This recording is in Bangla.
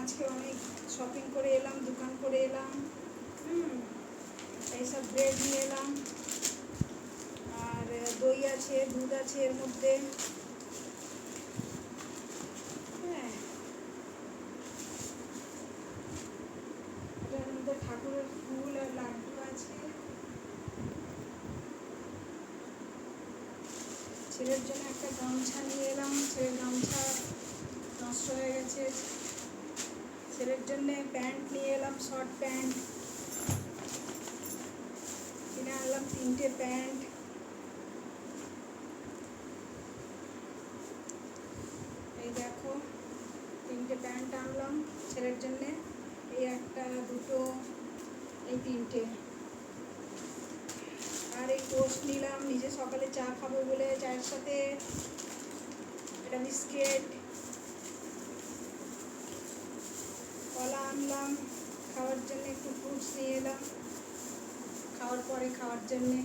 আজকে অনেক শপিং করে এলাম, দোকান করে এলাম। এইসব ব্রেড নিয়ে এলাম, আর দই আছে, দুধ আছে এর মধ্যে। হ্যাঁ, এটার মধ্যে ঠাকুরের ফুল আর লাড্ডু আছে। ছেলের জন্য একটা গামছা নিয়ে এলাম, ছেলের গামছা নষ্ট হয়ে গেছে। ছেলের জন্য প্যান্ট নিয়ে এলাম, শর্ট প্যান্ট কিনে আনলাম, 3টে প্যান্ট। এই দেখো 3টে প্যান্ট আনলাম ছেলের জন্যে, এই একটা, দুটো, এই 3টে। আর এই টোস্ট নিলাম, নিজে সকালে চা খাবো বলে, চায়ের সাথে একটা বিস্কিট, কলা আনলাম খাওয়ার জন্য, একটু ফ্রুটস নিয়ে এলাম খাওয়ার পরে খাওয়ার জন্যে।